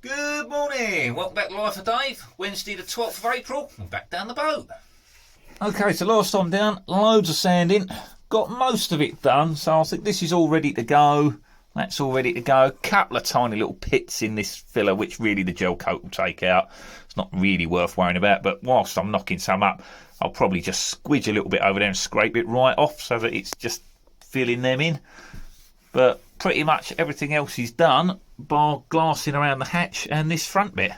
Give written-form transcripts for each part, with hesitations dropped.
Good morning, welcome back to Life of Dave. Wednesday the 12th of April, I'm back down the boat. Okay, so last time down, loads of sanding, got most of it done, so I think this is all ready to go. That's all ready to go. Couple of tiny little pits in this filler, which really the gel coat will take out. It's not really worth worrying about, but whilst I'm knocking some up, I'll probably just squidge a little bit over there and scrape it right off so that it's just filling them in. But pretty much everything else is done, bar glassing around the hatch and this front bit.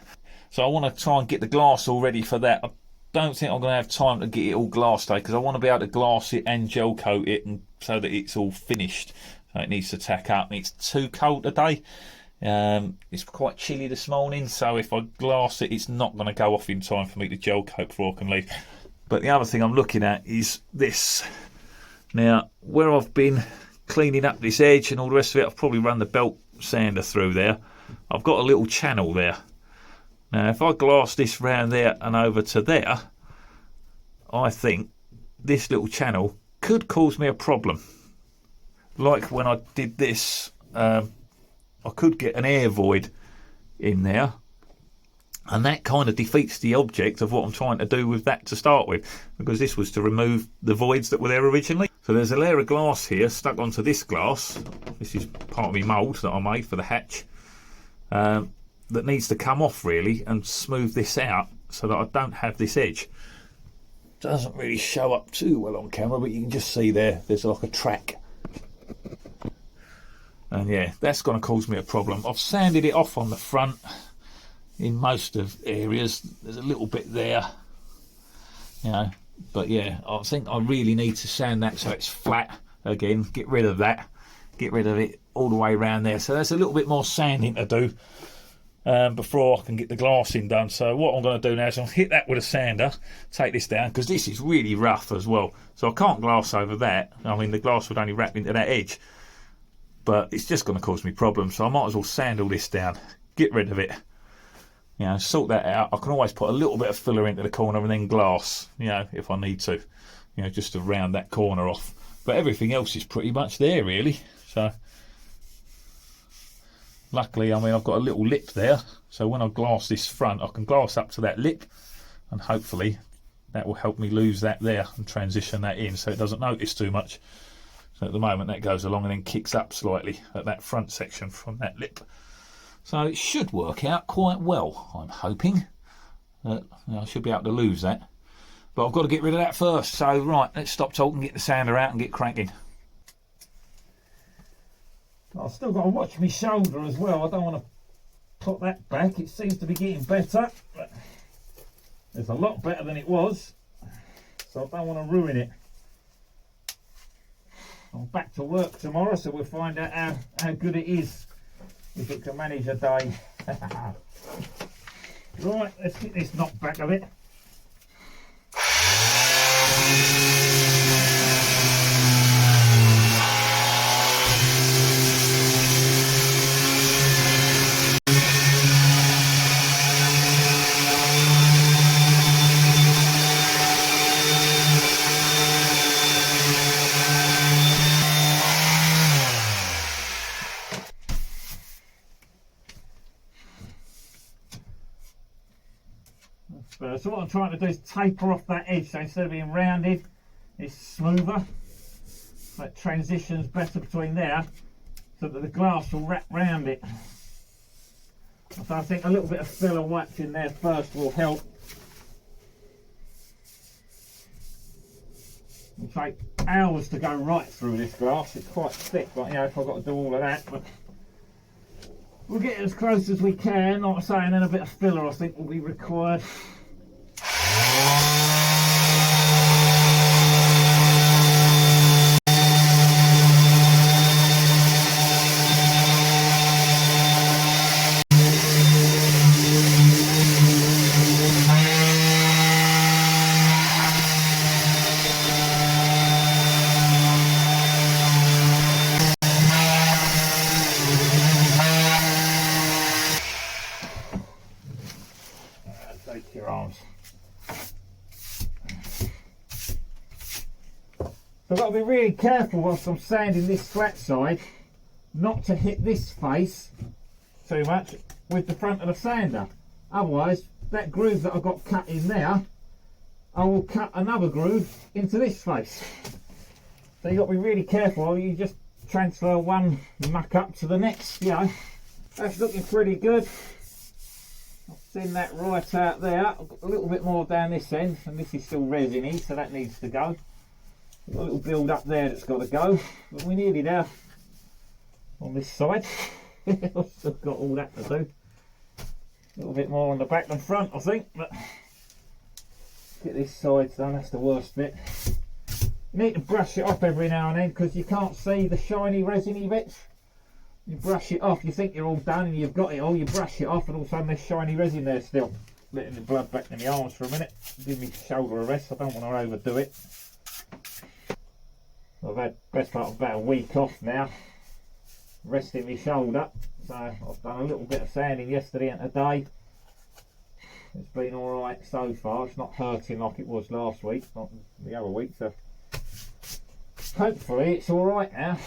So I want to try and get the glass all ready for that. I don't think I'm going to have time to get it all glassed today because I want to be able to glass it and gel coat it and so that it's all finished. So it needs to tack up. It's too cold today. It's quite chilly this morning, so if I glass it, it's not going to go off in time for me to gel coat before I can leave. But the other thing I'm looking at is this. Now, where I've been cleaning up this edge and all the rest of it, I've probably run the belt sander through there. I've got a little channel there. Now if I glass this round there and over to there, I think this little channel could cause me a problem. Like when I did this, I could get an air void in there, and that kind of defeats the object of what I'm trying to do with that to start with, because this was to remove the voids that were there originally. So there's a layer of glass here stuck onto this glass. This is part of my mould that I made for the hatch, that needs to come off really and smooth this out so that I don't have this edge. Doesn't really show up too well on camera, but you can just see there's like a track. And yeah, that's going to cause me a problem. I've sanded it off on the front in most of areas. There's a little bit there, you know, but yeah, I think I really need to sand that so it's flat again. Get rid of that, get rid of it all the way around there. So there's a little bit more sanding to do before I can get the glassing done. So what I'm going to do now is I'll hit that with a sander, take this down, because this is really rough as well, so I can't glass over that. I mean, the glass would only wrap into that edge, but it's just going to cause me problems, so I might as well sand all this down, get rid of it, you know, sort that out. I can always put a little bit of filler into the corner and then glass, you know, if I need to, you know, just to round that corner off. But everything else is pretty much there really. So luckily, I mean, I've got a little lip there, so when I glass this front, I can glass up to that lip, and hopefully that will help me lose that there and transition that in so it doesn't notice too much. So at the moment that goes along and then kicks up slightly at that front section from that lip. So it should work out quite well, I'm hoping. You know, I should be able to lose that. But I've got to get rid of that first. So right, let's stop talking, get the sander out and get cracking. I've still got to watch my shoulder as well. I don't want to put that back. It seems to be getting better, but it's a lot better than it was, so I don't want to ruin it. I'm back to work tomorrow, so we'll find out how good it is, if it can manage a day. Right, let's get this knocked back a bit. So what I'm trying to do is taper off that edge, so instead of being rounded, it's smoother. That transitions better between there, so that the glass will wrap round it. So I think a little bit of filler wax in there first will help. It'll take hours to go right through this glass. It's quite thick, but you know, if I've got to do all of that, but we'll get as close as we can. Like I say, and then a bit of filler I think will be required. Take your arms. So I've got to be really careful whilst I'm sanding this flat side not to hit this face too much with the front of the sander. Otherwise, that groove that I've got cut in there, I will cut another groove into this space. So you've got to be really careful. You just transfer one muck up to the next, you know. That's looking pretty good. I've seen that right out there. I've got a little bit more down this end, and this is still resiny, so that needs to go. Got a little build up there that's got to go, but we're nearly there on this side. I've still got all that to do. A little bit more on the back than front, I think, but get this side done. That's the worst bit. You need to brush it off every now and then because you can't see the shiny resiny bits. You brush it off, you think you're all done and you've got it all, you brush it off and all of a sudden there's shiny resin there still. Letting the blood back in the arms for a minute. Give me shoulder a rest, I don't want to overdo it. I've had best part of about a week off now, resting my shoulder. So I've done a little bit of sanding yesterday and today. It's been alright so far, it's not hurting like it was last week, not the other week, so hopefully it's alright now.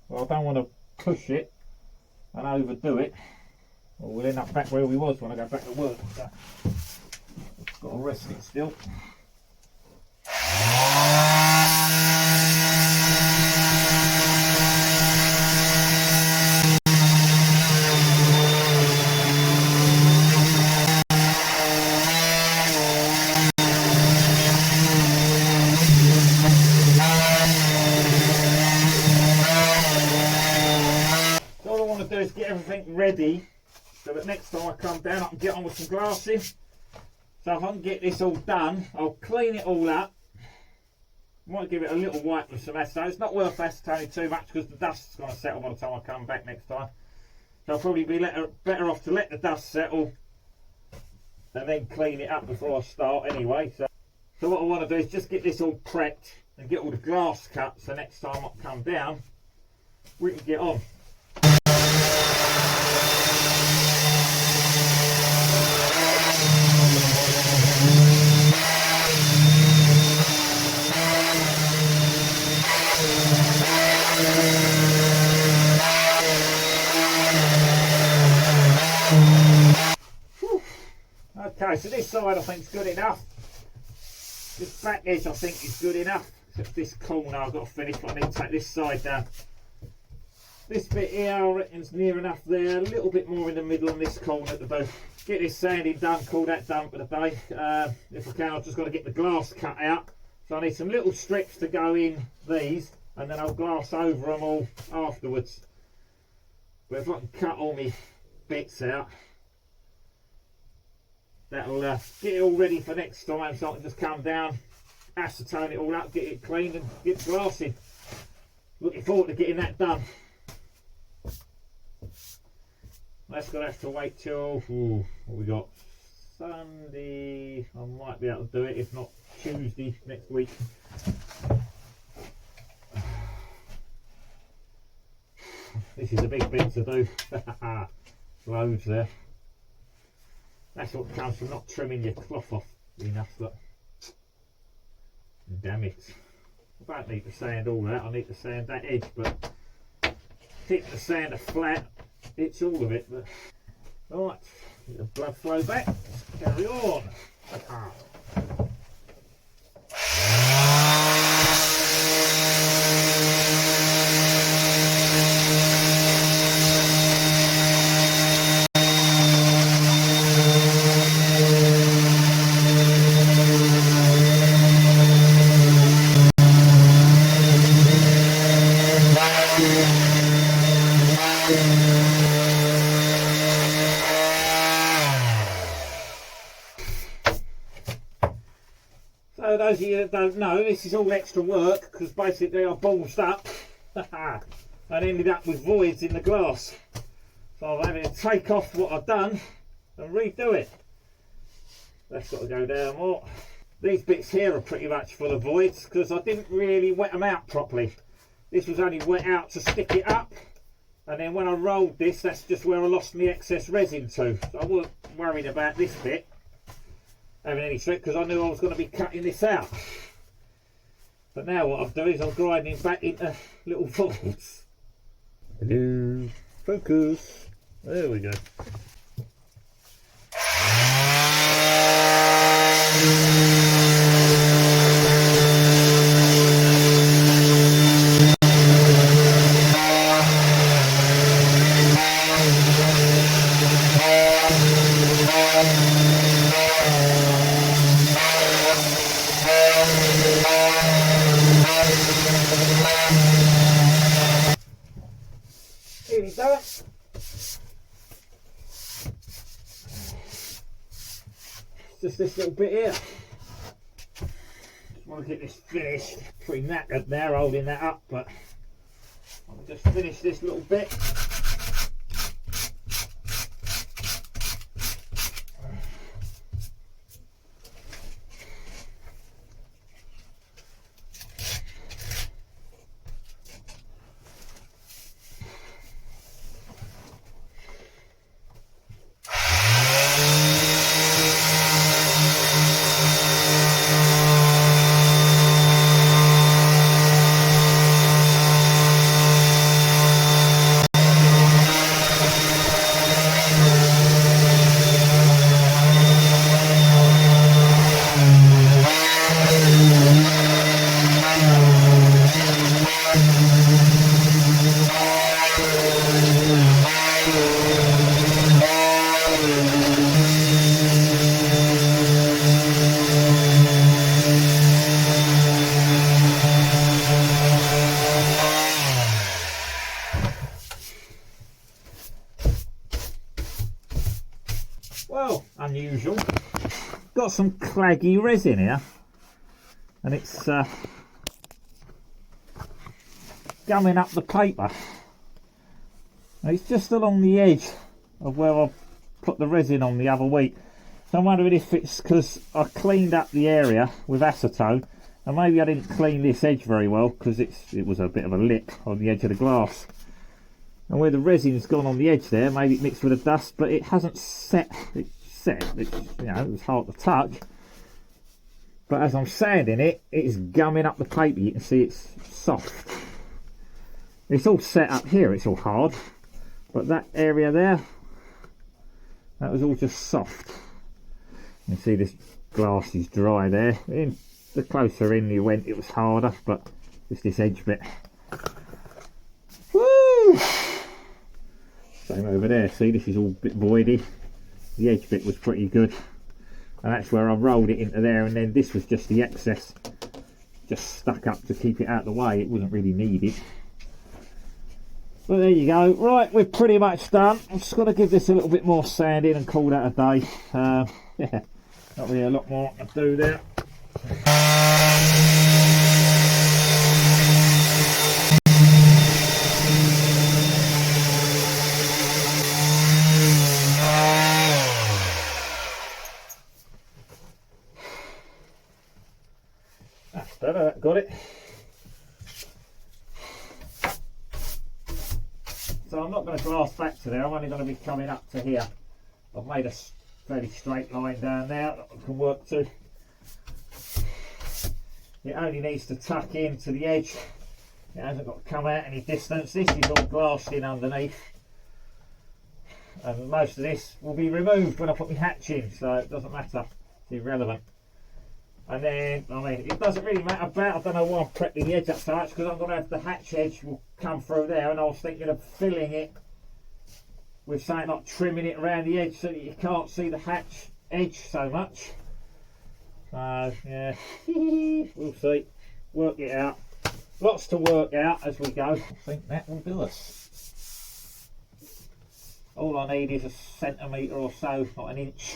Well, I don't want to push it and overdo it, or we'll end up back where we was when I go back to work. So I've got to rest it still. Get everything ready so that next time I come down I can get on with some glassing. So if I can get this all done, I'll clean it all up. Might give it a little wipe with some acetone. It's not worth acetoning too much because the dust's going to settle by the time I come back next time. So I'll probably be better off to let the dust settle and then clean it up before I start anyway. So what I want to do is just get this all prepped and get all the glass cut so next time I come down we can get on. Okay, so this side I think is good enough. This back edge I think is good enough. Except this corner I've got to finish, but I need to take this side down. This bit here I reckon's near enough there. A little bit more in the middle on this corner to do. Get this sanding done, call that done for the day. If I can, I've just got to get the glass cut out. So I need some little strips to go in these, and then I'll glass over them all afterwards. But if I can cut all my bits out, that'll get it all ready for next time, so I can just come down, acetone it all up, get it cleaned and get glassing. Looking forward to getting that done. That's going to have to wait till, what we got, Sunday. I might be able to do it, if not Tuesday next week. This is a big bit to do. Loads there. That's what comes from not trimming your cloth off enough. Look. Damn it. I don't need to sand all that, I need to sand that edge, but keep the sander flat, it's all of it. But right, get the blood flow back, let's carry on. So those of you that don't know, this is all extra work because basically I ballsed up and ended up with voids in the glass. So I've had to take off what I've done and redo it. That's got to go down more. These bits here are pretty much full of voids because I didn't really wet them out properly. This was only wet out to stick it up, and then when I rolled this, that's just where I lost my excess resin to. So I wasn't worried about this bit having any trick because I knew I was going to be cutting this out. But now what I've done is I'm grinding back into little voids. Hello, focus. There we go. Nearly done. Just this little bit here. Just want to get this finished. Pretty knackered now holding that up, but I'll just finish this little bit. Well, unusual. Got some claggy resin here, and it's gumming up the paper. And it's just along the edge of where I put the resin on the other week. So I'm wondering if it's because I cleaned up the area with acetone, and maybe I didn't clean this edge very well because it was a bit of a lip on the edge of the glass. And where the resin's gone on the edge there, maybe it mixed with the dust, but it hasn't set. It was hard to touch. But as I'm sanding it, it's gumming up the paper. You can see it's soft. It's all set up here, it's all hard. But that area there, that was all just soft. You can see this glass is dry there. The closer in you went, it was harder, but just this edge bit. Woo! Same over there, see, this is all a bit voidy. The edge bit was pretty good, and that's where I rolled it into there, and then this was just the excess, just stuck up to keep it out of the way. It wasn't really needed. But there you go. Right, we're pretty much done. I'm just going to give this a little bit more sanding and call that a day. Yeah, not really a lot more to do there. That's better, that got it. So I'm not going to glass back to there, I'm only going to be coming up to here. I've made a fairly straight line down there that I can work to. It only needs to tuck in to the edge. It hasn't got to come out any distance. This is all glassed in underneath. And most of this will be removed when I put my hatch in, so it doesn't matter. It's irrelevant. And then, I mean, it doesn't really matter about, I don't know why I'm prepping the edge up so much, because I'm going to have the hatch edge will come through there, and I was thinking of filling it with something like trimming it around the edge so that you can't see the hatch edge so much. So, yeah, we'll see. Work it out. Lots to work out as we go. I think that will do us. All I need is a centimetre or so, not an inch.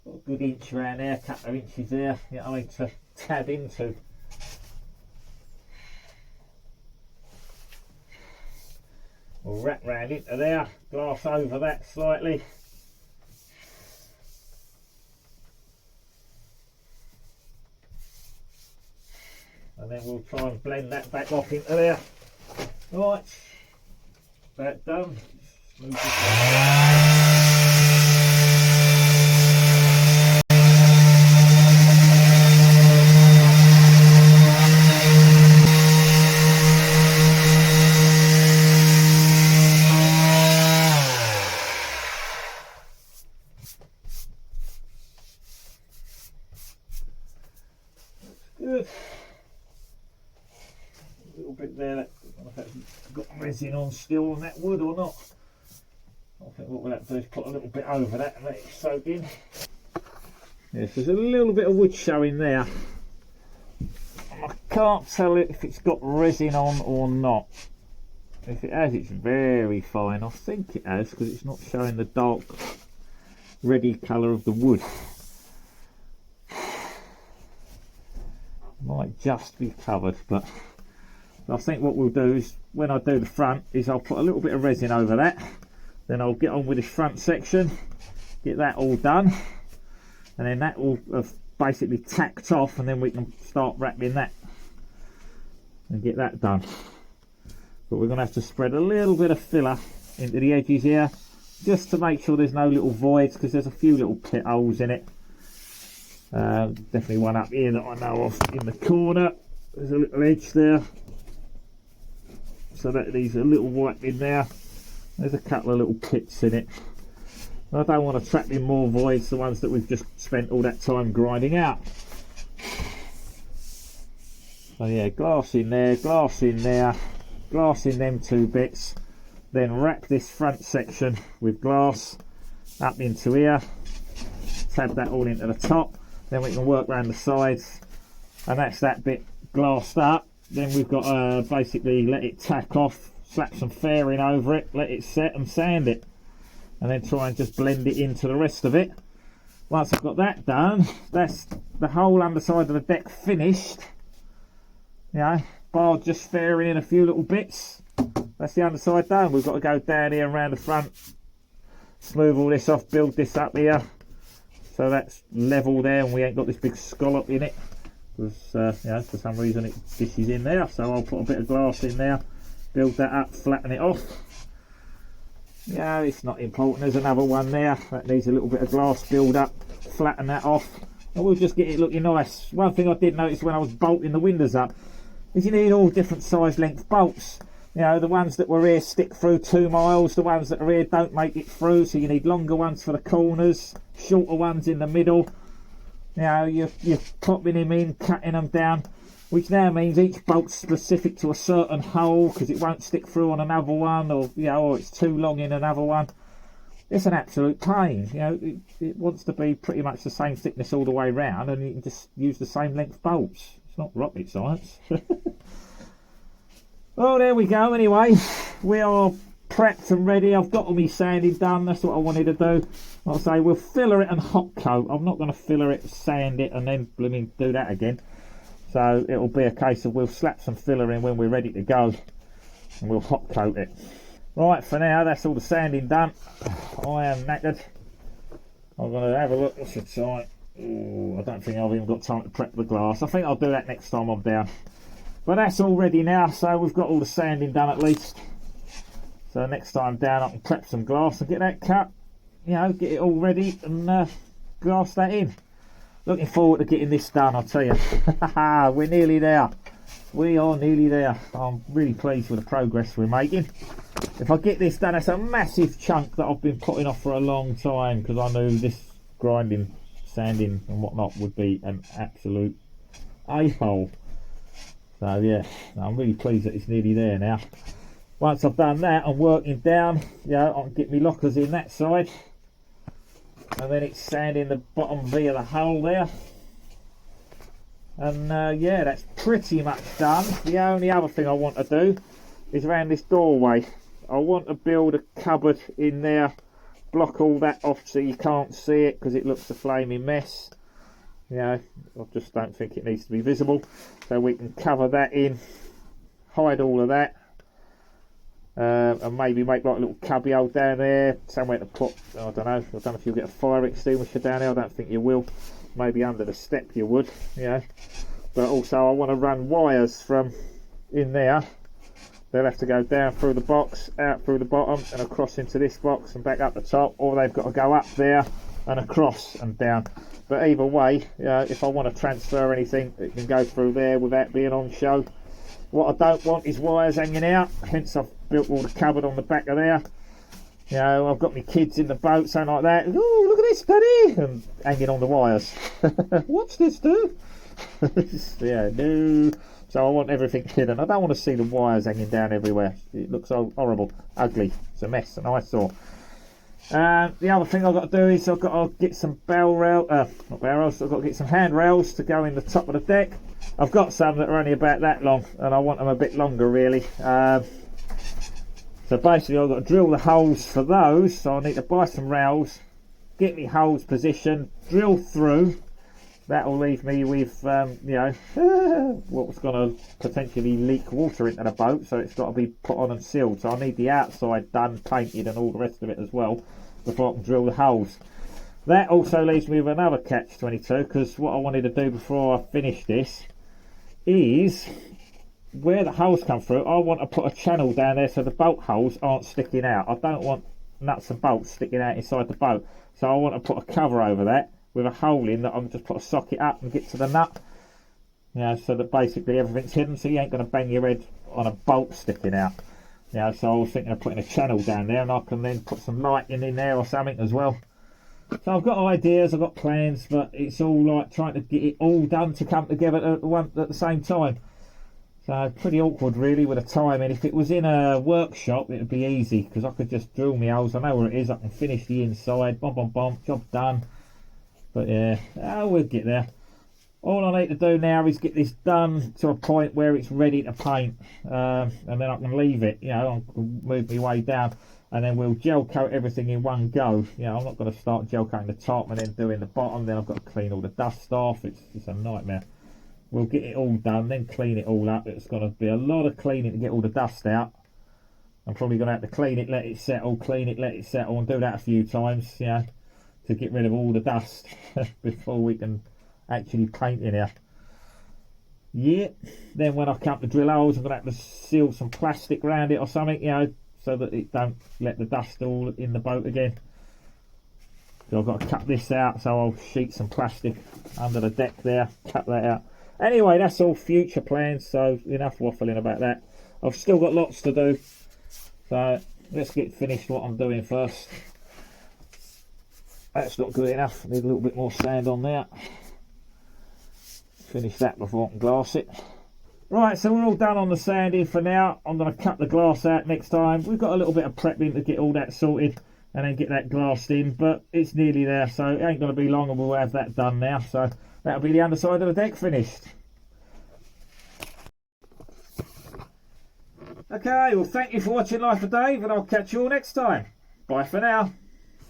Got a good inch around there, a couple of inches there, you know, I mean, to tab into. We'll wrap round into there, glass over that slightly. And then we'll try and blend that back off into there. Right, that done. Move this resin on still on that wood or not. I think what we'll have to do is put a little bit over that and let it soak in. Yes, there's a little bit of wood showing there. I can't tell if it's got resin on or not. If it has, it's very fine. I think it has, because it's not showing the dark reddy colour of the wood. Might just be covered, but I think what we'll do is, when I do the front, is I'll put a little bit of resin over that. Then I'll get on with this front section, get that all done, and then that will have basically tacked off, and then we can start wrapping that and get that done. But we're going to have to spread a little bit of filler into the edges here, just to make sure there's no little voids, because there's a few little pit holes in it. Definitely one up here that I know of in the corner. There's a little edge there, so that needs a little wipe in there. There's a couple of little pits in it. I don't want to trap in more voids, the ones that we've just spent all that time grinding out. So yeah, glass in there, glass in there, glass in them two bits, then wrap this front section with glass up into here, tab that all into the top, then we can work around the sides, and that's that bit glassed up. Then we've got to basically let it tack off, slap some fairing over it, let it set and sand it, and then try and just blend it into the rest of it. Once I've got that done, that's the whole underside of the deck finished. You know, bar just fairing in a few little bits. That's the underside done. We've got to go down here and around the front, smooth all this off, build this up here, so that's level there, and we ain't got this big scallop in it, because you know, for some reason this is in there. So I'll put a bit of glass in there, build that up, flatten it off. Yeah, it's not important. There's another one there that needs a little bit of glass build up, flatten that off, and we'll just get it looking nice. One thing I did notice when I was bolting the windows up is you need all different size length bolts. You know, the ones that were here stick through 2 miles, the ones that are here don't make it through, so you need longer ones for the corners, shorter ones in the middle. You know, you're popping them in, cutting them down, which now means each bolt's specific to a certain hole, because it won't stick through on another one, or you know, or it's too long in another one. It's an absolute pain. You know, it wants to be pretty much the same thickness all the way round, and you can just use the same length bolts. It's not rocket science. Well, there we go. Anyway, we are prepped and ready. I've got all my sanding done. That's what I wanted to do. Like I say, we'll filler it and hot coat. I'm not going to filler it, sand it, and then blooming do that again. So it'll be a case of we'll slap some filler in when we're ready to go, and we'll hot coat it. Right, for now, that's all the sanding done. I am knackered. I'm going to have a look. What's the time? Ooh, I don't think I've even got time to prep the glass. I think I'll do that next time I'm down. But that's all ready now, so we've got all the sanding done at least. So next time down I can prep some glass and get that cut, you know, get it all ready and glass that in. Looking forward to getting this done, I'll tell you. We're nearly there. We are nearly there. I'm really pleased with the progress we're making. If I get this done, that's a massive chunk that I've been putting off for a long time, because I knew this grinding, sanding and whatnot would be an absolute a-hole. So yeah, I'm really pleased that it's nearly there now. Once I've done that, I'm working down, you know, I can get my lockers in that side, and then it's sanding the bottom V of the hole there, and yeah, that's pretty much done. The only other thing I want to do is around this doorway. I want to build a cupboard in there, block all that off so you can't see it, because it looks a flaming mess. You know, I just don't think it needs to be visible, so we can cover that in, hide all of that, and maybe make like a little cubby hole down there, somewhere to put, I don't know if you'll get a fire extinguisher down there. I don't think you will. Maybe under the step you would, you know. But also I want to run wires from in there. They'll have to go down through the box, out through the bottom and across into this box and back up the top, or they've got to go up there and across and down. But either way, if I want to transfer anything, it can go through there without being on show. What I don't want is wires hanging out, hence I've built all the cupboard on the back of there. You know, I've got my kids in the boat, something like that. Oh, look at this, Daddy! And hanging on the wires. What's this do? Yeah, no. So So I want everything hidden. I don't want to see the wires hanging down everywhere. It looks so horrible, ugly. It's a mess, an eyesore. The other thing I've got to do is I've got to get some not barrels, I've got to get some handrails to go in the top of the deck. I've got some that are only about that long, and I want them a bit longer really. So basically I've got to drill the holes for those, so I need to buy some rails, get me holes positioned, drill through. That'll leave me with, you know, what's going to potentially leak water into the boat, so it's got to be put on and sealed. So I need the outside done, painted and all the rest of it as well, before I can drill the holes. That also leaves me with another catch-22, because what I wanted to do before I finish this is, where the holes come through, I want to put a channel down there so the bolt holes aren't sticking out. I don't want nuts and bolts sticking out inside the boat, so I want to put a cover over that with a hole in that I can just put a socket up and get to the nut, you know, so that basically everything's hidden, so you ain't going to bang your head on a bolt sticking out. You know, so I was thinking of putting a channel down there, and I can then put some lighting in there or something as well. So I've got ideas, I've got plans, but it's all like trying to get it all done to come together at the same time. So pretty awkward really with the timing. If it was in a workshop it would be easy, because I could just drill my holes, I know where it is, I can finish the inside, bomb bomb bomb, job done. But yeah, we'll get there. All I need to do now is get this done to a point where it's ready to paint, and then I can leave it, you know, I can move my way down, and then we'll gel coat everything in one go. You know, I'm not going to start gel coating the top and then doing the bottom, then I've got to clean all the dust off. It's a nightmare. We'll get it all done, then clean it all up. It's going to be a lot of cleaning to get all the dust out. I'm probably going to have to clean it, let it settle, clean it, let it settle, and do that a few times, you know, to get rid of all the dust before we can actually paint in here. Yeah, then when I come to drill holes, I'm going to have to seal some plastic around it or something, you know, so that it don't let the dust all in the boat again. So I've got to cut this out, so I'll sheet some plastic under the deck there, cut that out. Anyway, that's all future plans, so enough waffling about that. I've still got lots to do, so let's get finished what I'm doing first. That's not good enough, need a little bit more sand on there. Finish that before I can glass it. Right, so we're all done on the sanding for now. I'm going to cut the glass out next time. We've got a little bit of prepping to get all that sorted and then get that glassed in, but it's nearly there, so it ain't going to be long and we'll have that done now. So that'll be the underside of the deck finished. Okay, well thank you for watching Life of Dave, and I'll catch you all next time. Bye for now.